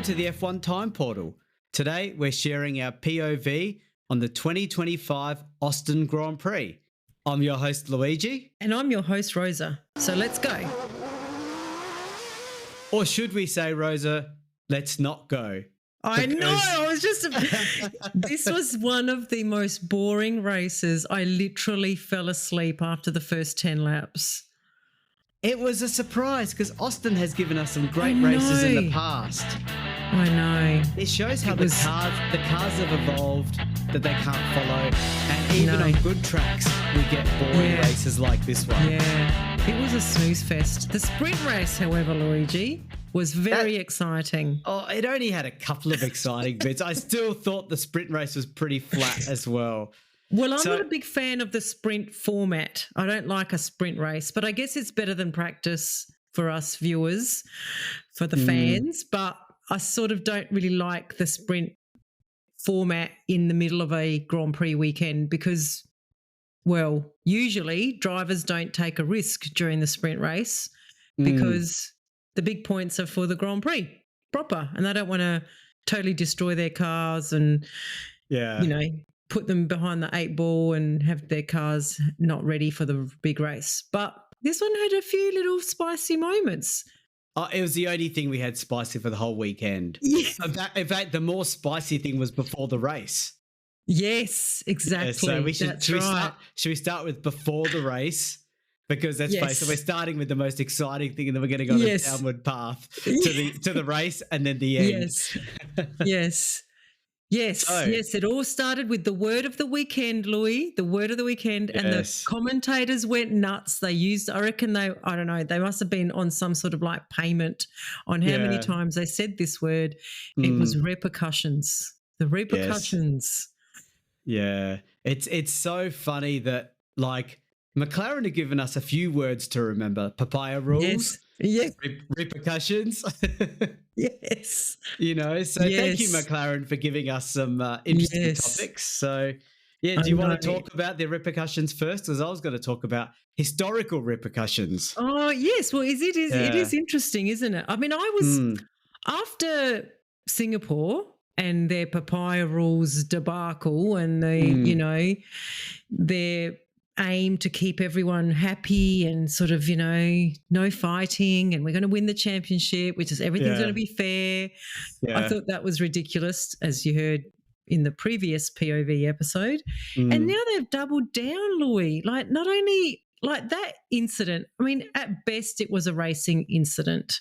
to the F1 Time Portal. Today, we're sharing our POV on the 2025 Austin Grand Prix. I'm your host, Luigi. And I'm your host, Rosa. So let's go. Or should we say, Rosa, let's not go? I know. I was just. This was one of the most boring races. I literally fell asleep after the first 10 laps. It was a surprise because Austin has given us some great races in the past. I know. It shows how the cars have evolved, that they can't follow. And even on good tracks, we get boring races like this one. Yeah, it was a snooze fest. The sprint race, however, Luigi, was very exciting. Oh, it only had a couple of exciting bits. I still thought the sprint race was pretty flat as well. Well, I'm not a big fan of the sprint format. I don't like a sprint race, but I guess it's better than practice for us viewers, for the fans. But I sort of don't really like the sprint format in the middle of a Grand Prix weekend because, well, usually drivers don't take a risk during the sprint race because the big points are for the Grand Prix proper and they don't want to totally destroy their cars and, put them behind the 8 ball and have their cars not ready for the big race. But this one had a few little spicy moments. Oh, it was the only thing we had spicy for the whole weekend. Yeah. In fact, the more spicy thing was before the race. Yes, exactly. Yeah, so should we start with before the race? Because let's face it, we're starting with the most exciting thing and then we're going to go on a downward path to the race and then the end. Yes. Yes, it all started with the word of the weekend, Louis, the word of the weekend, and the commentators went nuts. They used, I don't know, they must have been on some sort of like payment on how many times they said this word. It was repercussions, the repercussions. Yes. Yeah, it's so funny that like McLaren have given us a few words to remember. Papaya rules. Yes. Repercussions. Yes. Thank you, McLaren, for giving us some interesting topics. So, do you want to talk about the repercussions first? Because I was going to talk about historical repercussions. Oh, yes. Well, it is interesting, isn't it? I mean, I was after Singapore and their papaya rules debacle and their aim to keep everyone happy and sort of, no fighting and we're going to win the championship, which is everything's going to be fair. Yeah. I thought that was ridiculous, as you heard in the previous POV episode. And now they've doubled down, Louis. Like not only like that incident, I mean, at best it was a racing incident.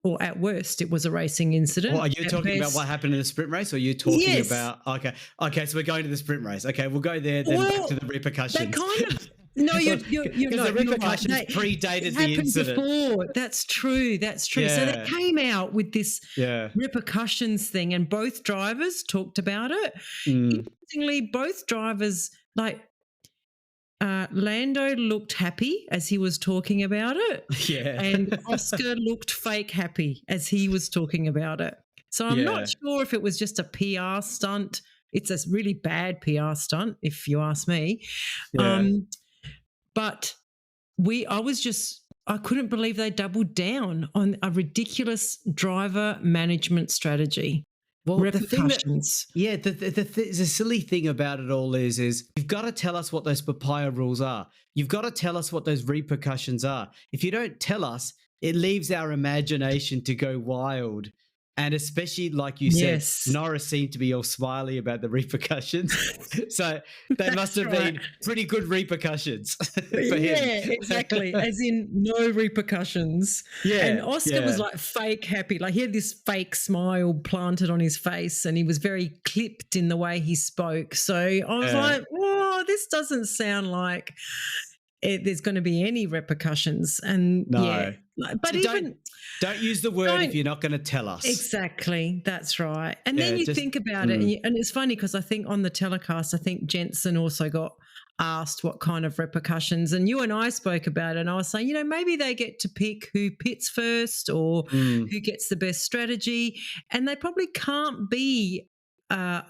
Or at worst, it was a racing incident. Well, are you talking about what happened in the sprint race or are you talking about – okay, so we're going to the sprint race. Okay, we'll go there then back to the repercussions. They kind of – no, you're not. The repercussions predated the incident. Before. That's true. Yeah. So they came out with this repercussions thing and both drivers talked about it. Interestingly, both drivers like – Lando looked happy as he was talking about it. Yeah. And Oscar looked fake happy as he was talking about it. So I'm not sure if it was just a PR stunt. It's a really bad PR stunt, if you ask me. Yeah. But I couldn't believe they doubled down on a ridiculous driver management strategy. Well, repercussions. The silly thing about it all is you've got to tell us what those papaya rules are. You've got to tell us what those repercussions are. If you don't tell us, it leaves our imagination to go wild. And especially, like you said, Norris seemed to be all smiley about the repercussions. So they must have been pretty good repercussions for him. Yeah, exactly. As in no repercussions. Yeah. And Oscar was like fake happy. Like he had this fake smile planted on his face and he was very clipped in the way he spoke. So I was like, oh, this doesn't sound like there's going to be any repercussions. And but so don't use the word if you're not going to tell us. Exactly. That's right. And then you think about it and it's funny because I think on the telecast, I think Jensen also got asked what kind of repercussions and you and I spoke about it and I was saying, maybe they get to pick who pits first or who gets the best strategy and they probably can't be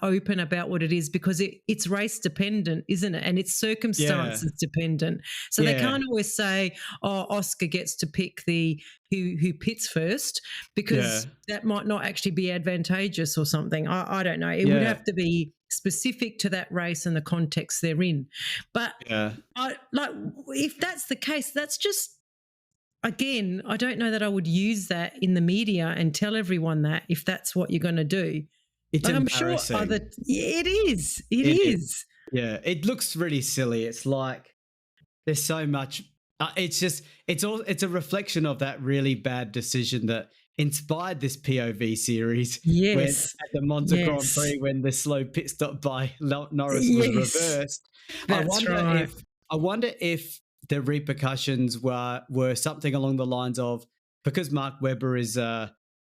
open about what it is, because it's race dependent, isn't it? And it's circumstances dependent. So they can't always say, "Oh, Oscar gets to pick the who pits first," because that might not actually be advantageous or something. I don't know. It would have to be specific to that race and the context they're in. But if that's the case, that's just, again, I don't know that I would use that in the media and tell everyone that, if that's what you're going to do. It's embarrassing. I'm sure it is. It is. Yeah, it looks really silly. It's like there's so much. It's a reflection of that really bad decision that inspired this POV series. Yes, at the Monza Grand Prix, when the slow pit stop by Norris was reversed. That's right. I wonder if the repercussions were something along the lines of, because Mark Webber is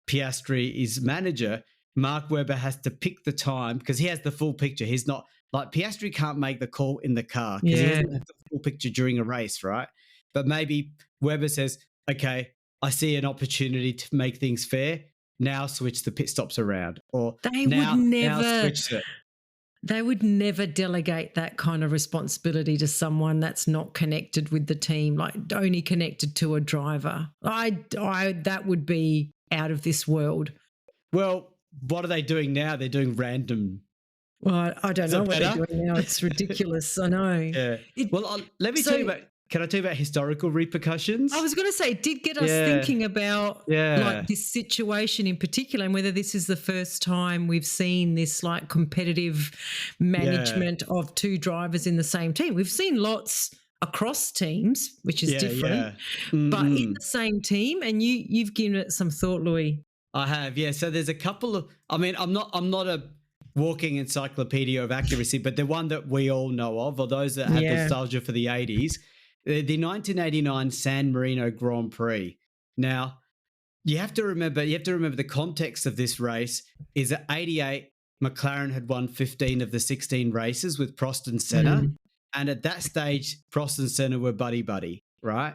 Piastri's manager, Mark Webber has to pick the time because he has the full picture. He's not like Piastri can't make the call in the car because he doesn't have the full picture during a race, right? But maybe Webber says, okay, I see an opportunity to make things fair. Now switch the pit stops around, or now switch it. They would never delegate that kind of responsibility to someone that's not connected with the team, like only connected to a driver. That would be out of this world. Well, what are they doing now? They're doing random. Well, I don't know what they're doing now. It's ridiculous. I know. Yeah. Let me tell you about. Can I tell you about historical repercussions? I was going to say, it did get us thinking about like this situation in particular, and whether this is the first time we've seen this like competitive management of two drivers in the same team. We've seen lots across teams, which is different, but in the same team. And you've given it some thought, Louis. I have, yeah. So there's a couple of. I mean, I'm not a walking encyclopedia of accuracy, but the one that we all know of, or those that have nostalgia for the 80s. The 1989 San Marino Grand Prix. Now, you have to remember the context of this race is that 88, McLaren had won 15 of the 16 races with Prost and Senna. And at that stage, Prost and Senna were buddy-buddy, right?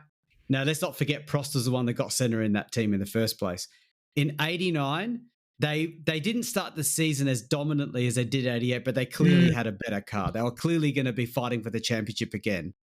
Now, let's not forget Prost was the one that got Senna in that team in the first place. In 89, they didn't start the season as dominantly as they did 88, but they clearly had a better car. They were clearly going to be fighting for the championship again.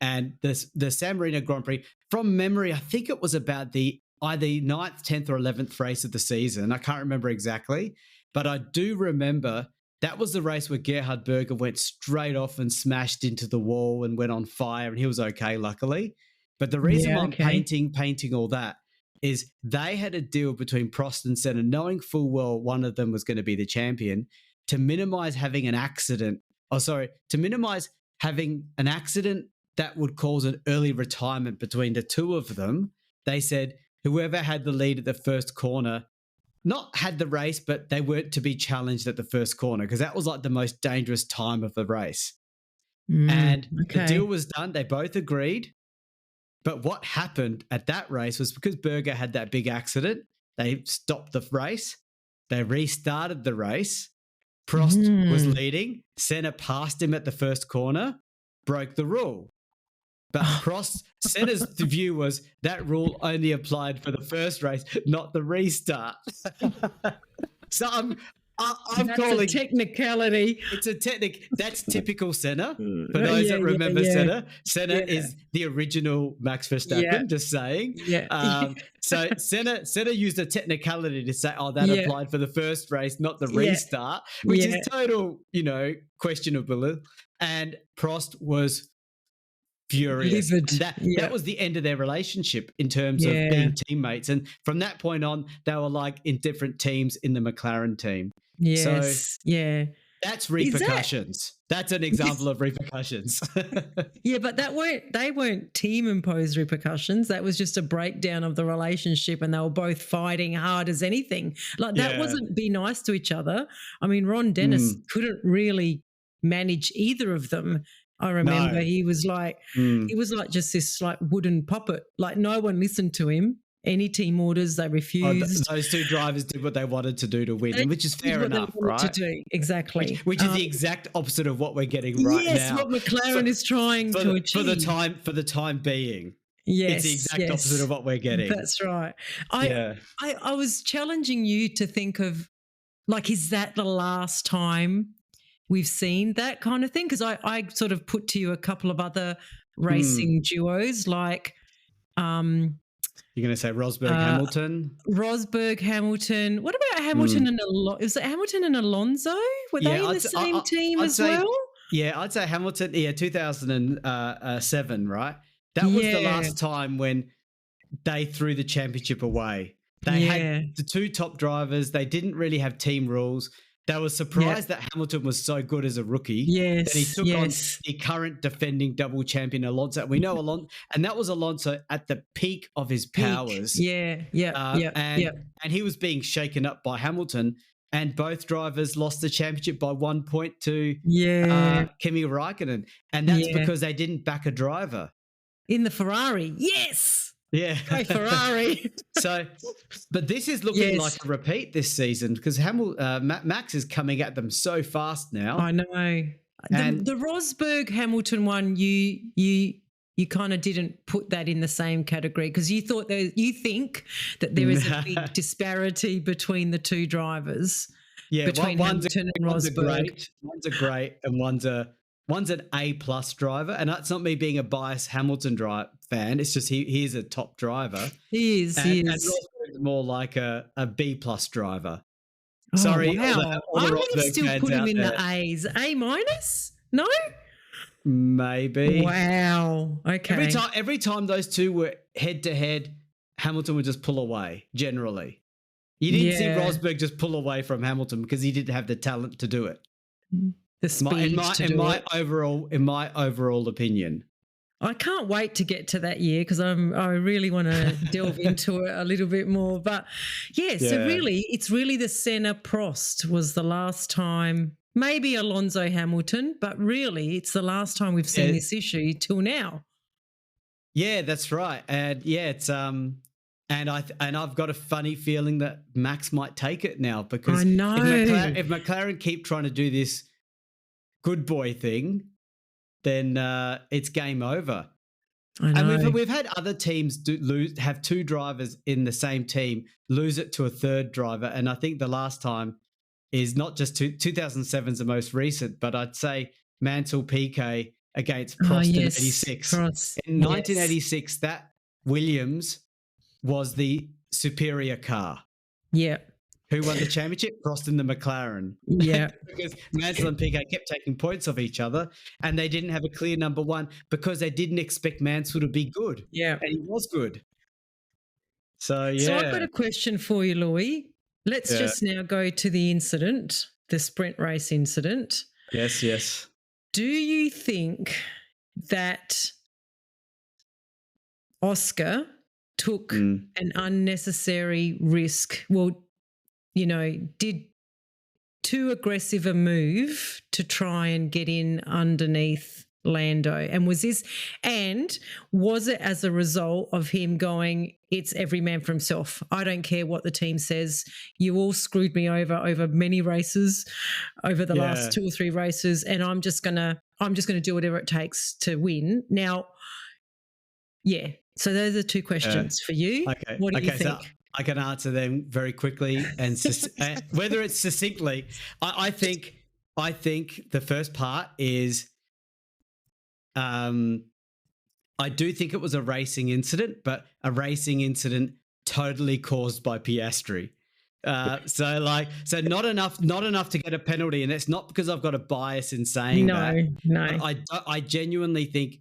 And the San Marino Grand Prix, from memory, I think it was about the either 9th, 10th or 11th race of the season. I can't remember exactly, but I do remember that was the race where Gerhard Berger went straight off and smashed into the wall and went on fire, and he was okay, luckily. But the reason why I'm painting all that is they had a deal between Prost and Senna, knowing full well one of them was going to be the champion, to minimize having an accident. To minimize having an accident that would cause an early retirement between the two of them. They said whoever had the lead at the first corner, not had the race, but they weren't to be challenged at the first corner, because that was like the most dangerous time of the race. And the deal was done. They both agreed. But what happened at that race was, because Berger had that big accident, they stopped the race. They restarted the race. Prost was leading. Senna passed him at the first corner, broke the rule. But Senna's view was that rule only applied for the first race, not the restart. So I'm calling a technicality. It's a that's typical Senna. For those that remember Senna, Senna is the original Max Verstappen. Just saying. So Senna used a technicality to say, "Oh, that applied for the first race, not the restart," which is total, questionable. And Prost was furious. That was the end of their relationship in terms of being teammates. And from that point on, they were like in different teams in the McLaren team. Yes. So, that's repercussions. That's an example of repercussions. But they weren't team imposed repercussions. That was just a breakdown of the relationship, and they were both fighting hard as anything. Like that wasn't be nice to each other. I mean, Ron Dennis couldn't really manage either of them. I remember he was like just this like wooden puppet. Like no one listened to him. Any team orders, they refused. Those two drivers did what they wanted to do to win, which is fair enough, right? To do. Exactly. Which is the exact opposite of what we're getting right now. Yes, what McLaren is trying to achieve. For the time being. Yes. It's the exact opposite of what we're getting. That's right. I was challenging you to think of Like, is that the last time we've seen that kind of thing? Because I sort of put to you a couple of other Hmm. racing duos like You're going to say Rosberg uh, Hamilton? Rosberg, Hamilton. What about Hmm. Hamilton and is it Hamilton and Alonso? Were they Yeah, in the same team I'd as say, well? yeah, I'd say Hamilton. Yeah, 2007, right? That was the Yeah, last time when they threw the championship away. They had yeah, the two top drivers. They didn't really have team rules. They were yeah. surprised that Hamilton was so good as a rookie. Then he Yes, took on yes. the current defending double champion Alonso. We know Alonso, and that was Alonso at the peak of his Peak. powers. Yeah, yep, Uh, yep, and yep. and he was being shaken up by Hamilton, and both drivers lost the championship by 1 point to Yeah, Kimi Raikkonen, and that's yeah. because they didn't back a driver. In the Ferrari. Yes. Yeah. Go Ferrari. So, but this is looking like Yes. a repeat this season because Max is coming at them so fast now, I know. and The Rosberg Hamilton one, you kind of didn't put that in the same category because you think that there is a big disparity between the two drivers, yeah, between Hamilton and Rosberg. one's a great, and one's an A+ driver, and that's not me being a biased Hamilton fan. It's just he is a top driver, He is. He and is. Rosberg's more like a B+ driver. Oh, Sorry, wow. all I the would have Rosberg still fans put him out in there. the A's. A-? No? Maybe. Wow. Okay. Every time those two were head to head, Hamilton would just pull away. Generally, you didn't see Yeah. Rosberg just pull away from Hamilton because he didn't have the talent to do it. The speed to do it. In my overall opinion. I can't wait to get to that year because I really want to delve into it a little bit more. But yeah, so Yeah. really, it's really the Senna Prost was the last time, maybe Alonso Hamilton, but really it's the last time we've seen Yeah. this issue till now. Yeah, that's right. And yeah, it's and I've got a funny feeling that Max might take it now because I know. if McLaren keep trying to do this good boy thing, then it's game over. I know. And we've had other teams have two drivers in the same team lose it to a third driver, and I think the last time is not just 2007 is the most recent, but I'd say Mansell Piquet against Prost in yes, 86. Prost, In yes. 1986, that Williams was the superior car. Yeah, Who won the championship? Prost and the McLaren. yeah, Because Mansell and Piquet kept taking points off each other, and they didn't have a clear number one because they didn't expect Mansell to be good, yeah. and he was good. So yeah, So I've got a question for you, Louis. Let's Yeah. just now go to the incident, the sprint race incident. yes. Do you think that Oscar took Mm. an unnecessary risk? Well, did too aggressive a move to try and get in underneath Lando? And was it as a result of him going, it's every man for himself? I don't care what the team says. You all screwed me over many races, over the last 2 or 3 races, and I'm just gonna do whatever it takes to win. Now, yeah. So those are 2 questions for you. Okay. What do you think? So I can answer them very quickly and whether it's succinctly. I think the first part is, I do think it was a racing incident, but a racing incident totally caused by Piastri. So not enough to get a penalty, and it's not because I've got a bias in saying that. No. I genuinely think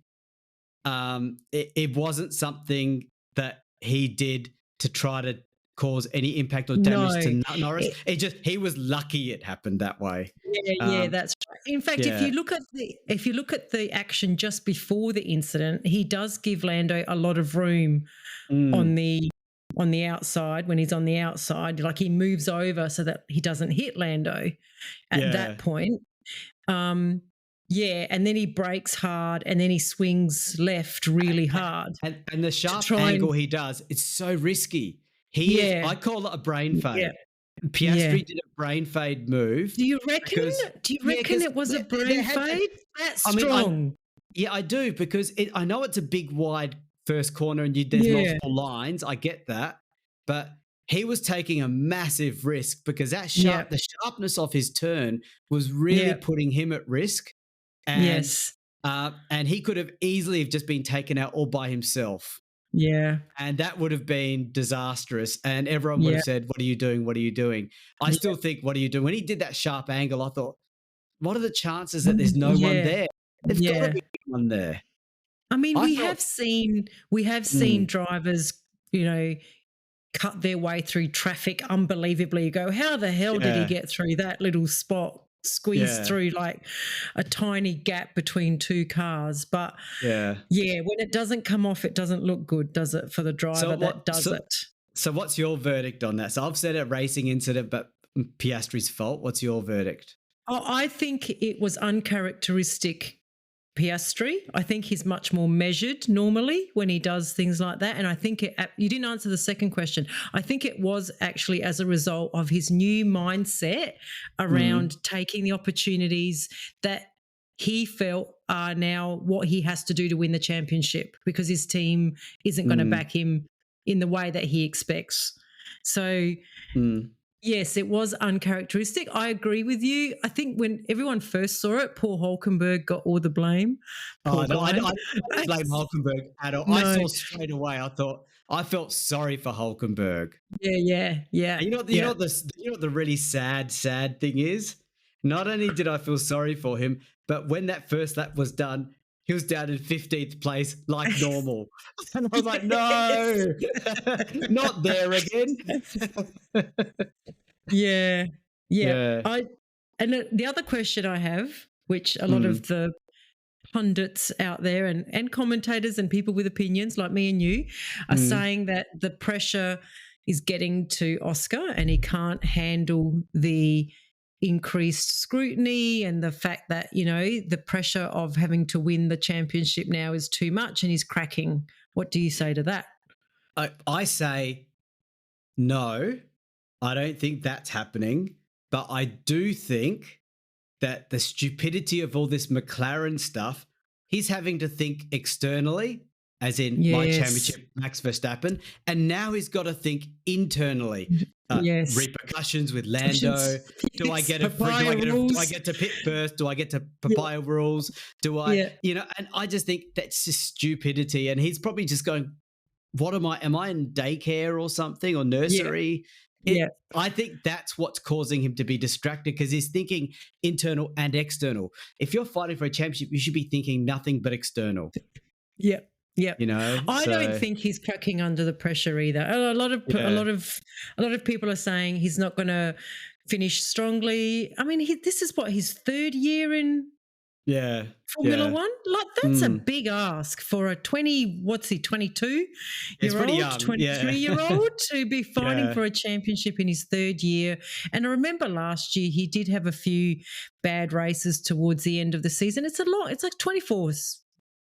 it wasn't something that he did to try to cause any impact or damage to Norris. He was lucky it happened that way. Yeah, that's right. In fact, if you look at the action just before the incident, he does give Lando a lot of room on the outside. When he's on the outside, like, he moves over so that he doesn't hit Lando at that point. And then he brakes hard, and then he swings left really hard. And the sharp angle he does, it's so risky. I call it a brain fade. Yeah. Piastri did a brain fade move. Do you reckon it was a brain fade? That's strong. I do, because I know it's a big wide first corner and there's multiple lines. I get that. But he was taking a massive risk because Yeah. the sharpness of his turn was really Yeah. putting him at risk, and Yes. and he could have easily have just been taken out all by himself. Yeah. And that would have been disastrous. And everyone would Yeah. have said, "What are you doing? What are you doing?" I Yeah. still think, "What are you doing?" When he did that sharp angle, I thought, what are the chances that there's no one Yeah. there? There's got to Yeah. be someone there. I mean, I we felt, have seen mm, drivers, you know, cut their way through traffic unbelievably. You go, how the hell did he yeah, get through that little spot? Squeeze yeah, through like a tiny gap between two cars. But yeah. yeah, when it doesn't come off, it doesn't look good, does it, for the So driver that what? does it? So what's your verdict on that? So I've said a racing incident, but Piastri's fault. What's your verdict? Oh, I think it was uncharacteristic Piastri. I think he's much more measured normally when he does things like that. And I think you didn't answer the second question. I think it was actually as a result of his new mindset Mm, around taking the opportunities that he felt are now what he has to do to win the championship because his team isn't going to mm, back him in the way that he expects. So mm. yes, it was uncharacteristic. I agree with you. I think when everyone first saw it, Paul Hulkenberg got all the blame. Oh, Poor no, I guy. don't blame Hulkenberg at all. I No. saw straight away. I felt sorry for Hulkenberg. Yeah, yeah, yeah, And yeah. you know what the really sad thing is? Not only did I feel sorry for him, but when that first lap was done, he was down in 15th place like normal. And I was like, Yes. no, not there again. Yeah, yeah. Yeah. The other question I have, which a lot Mm, of the pundits out there and commentators and people with opinions like me and you are mm, saying that the pressure is getting to Oscar and he can't handle the increased scrutiny and the fact that, the pressure of having to win the championship now is too much and he's cracking. What do you say to that? I say no, I don't think that's happening. But I do think that the stupidity of all this McLaren stuff, he's having to think externally, as in my Yes. championship, Max Verstappen, and now he's got to think internally. Yes. Repercussions with Lando. Questions. Yes. Papaya Do I rules. get to pit first? Do I get to Yeah. papaya rules? Do I, Yeah. and I just think that's just stupidity. And he's probably just going, what am I? Am I in daycare or something or Yeah. nursery? Yeah. I think that's what's causing him to be distracted because he's thinking internal and external. If you're fighting for a championship, you should be thinking nothing but external, Yeah. Yeah. I don't So, think he's cracking under the pressure either. A lot of yeah, people are saying he's not going to finish strongly. I mean, this is what his third year in yeah, Formula yeah. One. Like that's a Mm. big ask for a 22 It's year pretty old, young. Yeah, 23-year old to be fighting yeah, for a championship in his third year. And I remember last year he did have a few bad races towards the end of the season. It's a lot. It's like 24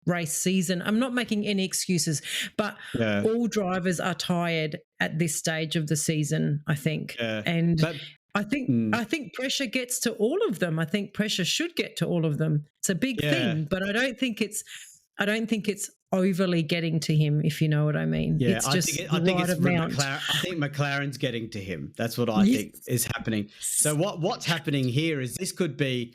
race season. I'm not making any excuses, but yeah, all drivers are tired at this stage of the season, I think. yeah. And But I mm, think pressure gets to all of them. I think pressure should get to all of them. It's a big yeah, thing, but I don't think it's overly getting to him, if you know what I mean. yeah. It's just I the think right it's amount. McLaren. I think McLaren's getting to him. That's what I think Yes. is happening. So what's happening here is this could be.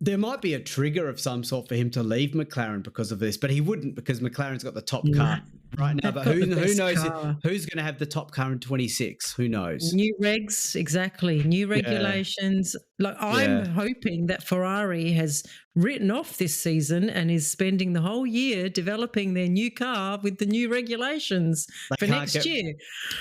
There might be a trigger of some sort for him to leave McLaren because of this, but he wouldn't because McLaren's got the top Nah, car right now. they've But got the who best knows car. who's going to have the top car in 26? Who knows? New regs, exactly. New Yeah, regulations. Like I'm yeah. hoping that Ferrari has written off this season and is spending the whole year developing their new car with the new regulations They for can't next get. year,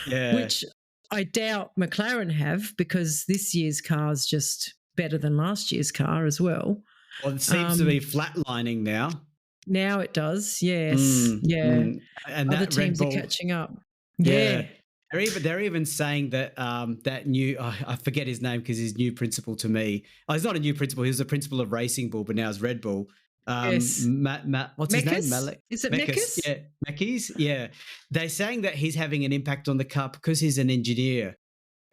Yeah. which I doubt McLaren have because this year's car is just better than last year's car as well. Well, it seems to Um, be flatlining now. Now it does. Yes. Mm, Yeah. mm. And Other that Red teams are Bull. catching up. Yeah. Yeah. They're even saying that that new I forget his name because he's new principal to me. Oh, he's not a new principal. He was the principal of Racing Bull, but now it's Red Bull. Yes. Matt, what's his name? Mekas? Malik Is it Mekas. Mekas? Yeah, Mekis. Yeah, they're saying that he's having an impact on the car because he's an engineer.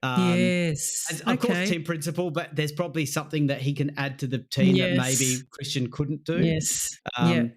Um, Yes. as, of course, Okay. team principal, but there's probably something that he can add to the team that Yes. maybe Christian couldn't do. Yes. Yeah. Um,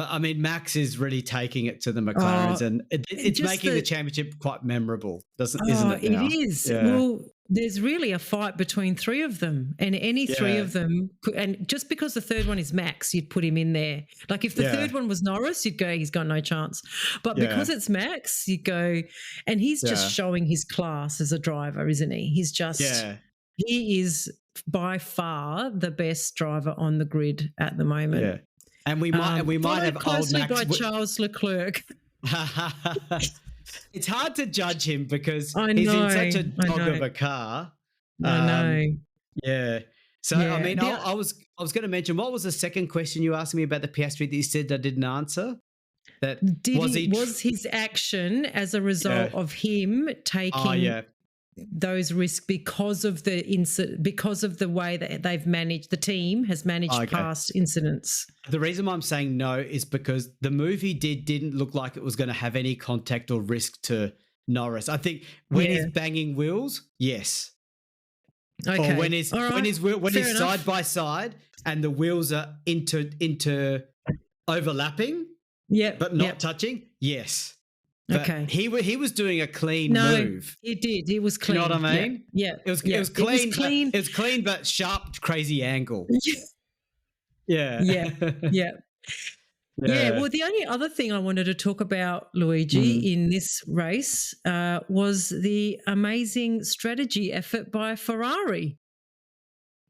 But I mean, Max is really taking it to the McLarens, and it's just making the championship quite memorable, isn't it it now? is. Yeah. Well, there's really a fight between three of them, and any three Yeah. of them and just because the third one is Max, you'd put him in there. Like if the Yeah. third one was Norris, you'd go, he's got no chance. But Yeah. because it's Max, you go, and he's Yeah. just showing his class as a driver, isn't he? He's just Yeah. he is by far the best driver on the grid at the moment. Yeah. And we might have old closely Max by Charles Leclerc. It's hard to judge him because I he's know, in such a I dog know. of a car. I know. Yeah. So Yeah. I mean, I was going to mention, what was the second question you asked me about the Piastri that you said I didn't answer? That Was his action as a result of him taking those risks because of the because of the way that they've managed, the team has managed past incidents? The reason why I'm saying no is because the move he didn't look like it was going to have any contact or risk to Norris. I think when he's banging wheels, yes. Okay. Or when he's side by side and the wheels are into overlapping, but not touching, yes. But he was doing a clean move. He did. He was clean. You know what I mean? Yeah. It was clean. It was clean, but sharp, crazy angle. Yeah. Yeah. Well, the only other thing I wanted to talk about, Luigi, in this race was the amazing strategy effort by Ferrari.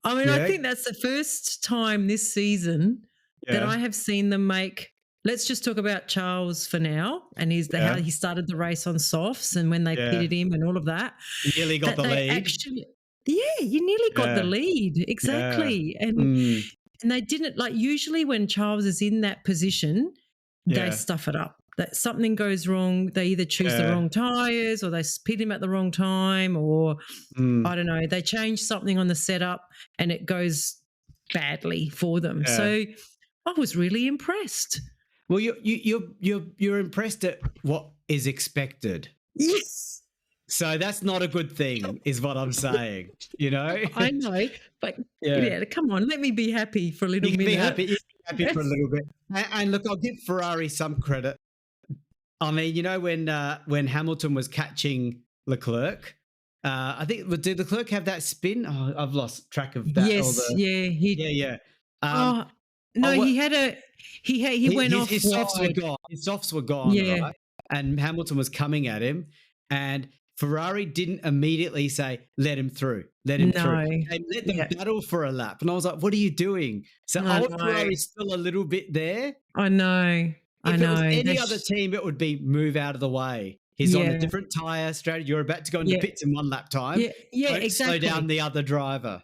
I mean, I think that's the first time this season that I have seen them make. Let's just talk about Charles for now, and how he started the race on softs, and when they pitted him and all of that. He nearly got the lead. You nearly got the lead, exactly. And they didn't, like, usually when Charles is in that position, they stuff it up. That something goes wrong. They either choose the wrong tires, or they pit him at the wrong time, or I don't know. They change something on the setup, and it goes badly for them. So I was really impressed. Well, you're impressed at what is expected. Yes. So that's not a good thing, is what I'm saying. You know. I know, but come on, let me be happy for a little minute. Be happy for a little bit. And look, I'll give Ferrari some credit. I mean, you know, when Hamilton was catching Leclerc, I think did Leclerc have that spin? Oh, I've lost track of that. Yes, yeah. He had he went off. His softs were gone. His softs were gone. Yeah. Right? And Hamilton was coming at him, and Ferrari didn't immediately say, "Let him through. Let him through." They let them battle for a lap, and I was like, "What are you doing?" So old Ferrari's still a little bit there. I know. If it was any other team, it would be move out of the way. He's on a different tire strategy. You're about to go into pits in 1 lap time. Don't slow down the other driver.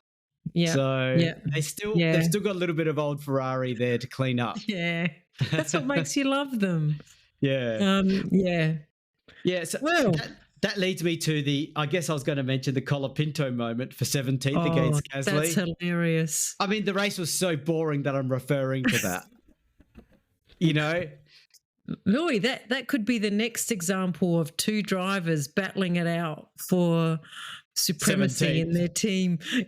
Yeah. So they've still got a little bit of old Ferrari there to clean up. Yeah. That's what makes you love them. Yeah. Yeah. So that leads me to I guess I was going to mention the Colapinto moment for 17th against Gasly. That's hilarious. I mean, the race was so boring that I'm referring to that. You know? Louis, that could be the next example of two drivers battling it out for supremacy 17th. In their team for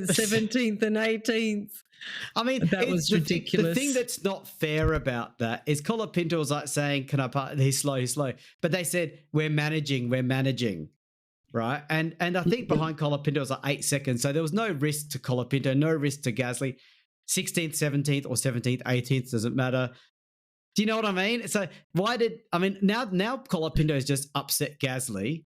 17th and 18th. I mean, that was ridiculous. The thing that's not fair about that is Colapinto was like saying, "Can I part? He's slow. But they said, we're managing. Right? And I think behind Colapinto was like 8 seconds. So there was no risk to Colapinto, no risk to Gasly. 16th, 17th, or 17th, 18th, doesn't matter. Do you know what I mean? So now Colapinto's just upset Gasly,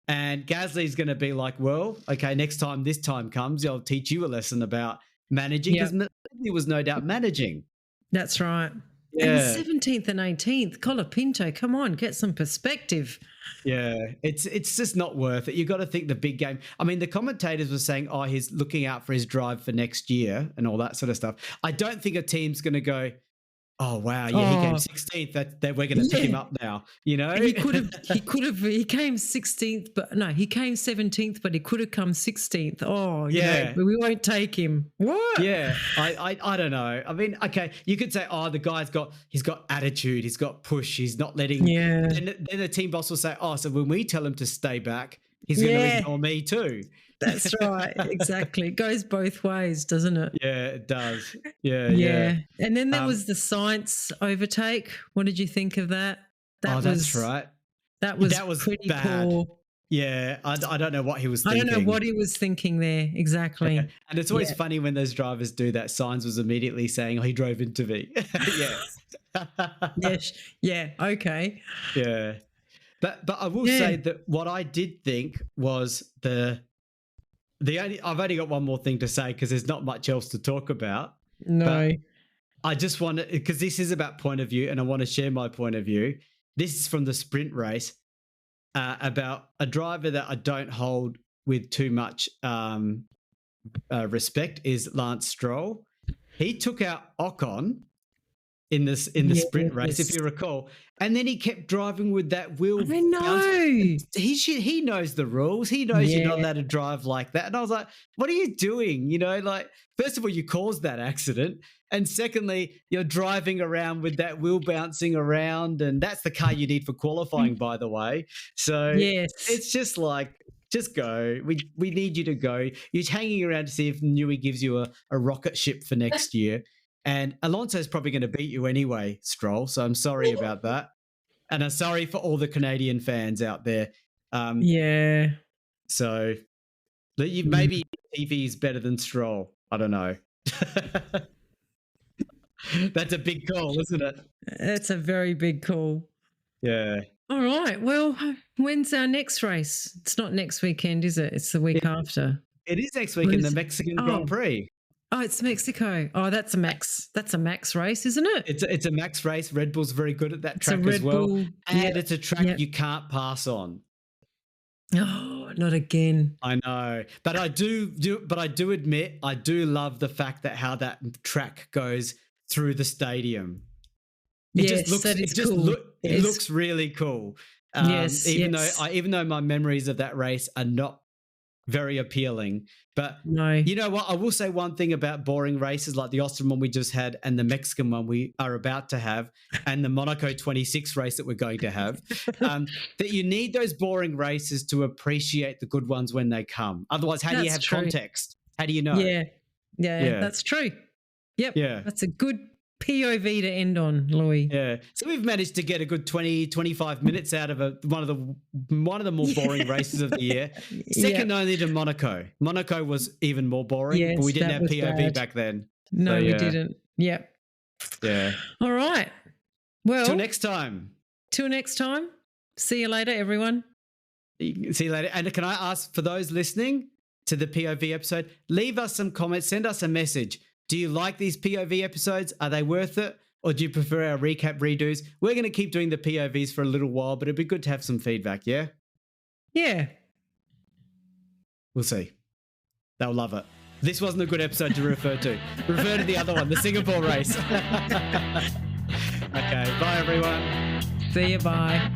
and Gasly's going to be like, well, okay, next time this time comes, I'll teach you a lesson about managing, because he was no doubt managing. That's right. Yeah. And 17th and 18th, Colapinto, come on, get some perspective. Yeah, it's just not worth it. You got to think the big game. I mean, the commentators were saying, oh, he's looking out for his drive for next year and all that sort of stuff. I don't think a team's going to go, oh wow, he came 16th. That we're going to pick him up now. You know, he came 16th, but no, he came 17th, but he could have come 16th. Oh yeah, we won't take him. What? Yeah, I don't know. I mean, okay, you could say, oh, the guy's got attitude, he's got push, he's not letting. Yeah. Then the team boss will say, oh, so when we tell him to stay back, he's going to ignore me too. That's right. Exactly. It goes both ways, doesn't it? Yeah, it does. Yeah, Yeah. yeah. And then there was the science overtake. What did you think of that? That's right. That was That was pretty bad. poor. Yeah, I don't know what he was I thinking. don't know what he was thinking there. Exactly. Yeah. And it's always Yeah. funny when those drivers do that. Signs was immediately saying, "Oh, he drove into me." Yeah. Yes. Yeah. Okay. Yeah. But I will Yeah. say that what I did think was I've only got one more thing to say because there's not much else to talk about. No. But I just want to, because this is about point of view and I want to share my point of view. This is from the sprint race about a driver that I don't hold with too much respect is Lance Stroll. He took out Ocon in the sprint race, if you recall, and then he kept driving with that wheel. I know. He knows the rules. He knows you're not allowed to drive like that. And I was like, what are you doing? You know, like, first of all, you caused that accident. And secondly, you're driving around with that wheel bouncing around. And that's the car you need for qualifying, by the way. So it's just like, just go. We need you to go. You're hanging around to see if Newey gives you a rocket ship for next year. And Alonso's probably going to beat you anyway, Stroll. So I'm sorry about that. And I'm sorry for all the Canadian fans out there. So maybe TV is better than Stroll. I don't know. That's a big call, isn't it? That's a very big call. Yeah. All right. Well, when's our next race? It's not next weekend, is it? It's the week after. It is next week in the Mexican Grand Prix. Oh, it's Mexico. Oh, that's a max race, isn't it? It's a max race. Red Bull's very good at that track as well. And it's a track you can't pass on. Oh, not again. I know. But I do admit I do love the fact that how that track goes through the stadium. It looks really cool. Even though my memories of that race are not very appealing. But you know what? I will say one thing about boring races like the Austrian one we just had and the Mexican one we are about to have and the Monaco 26 race that we're going to have, that you need those boring races to appreciate the good ones when they come. Otherwise, how do you have context? How do you know? Yeah, that's true. Yep. Yeah. That's a good POV to end on, Louis. Yeah. So we've managed to get a good 20, 25 minutes out of one of the more boring races of the year. Second only to Monaco. Monaco was even more boring, but we didn't have POV back then. No, we didn't. Yep. Yeah. All right. Well, till next time. See you later, everyone. See you later. And can I ask for those listening to the POV episode, leave us some comments, send us a message. Do you like these POV episodes? Are they worth it? Or do you prefer our recap redos? We're going to keep doing the POVs for a little while, but it'd be good to have some feedback, yeah? Yeah. We'll see. They'll love it. This wasn't a good episode to refer to. Refer to the other one, the Singapore race. Okay, bye everyone. See you, bye.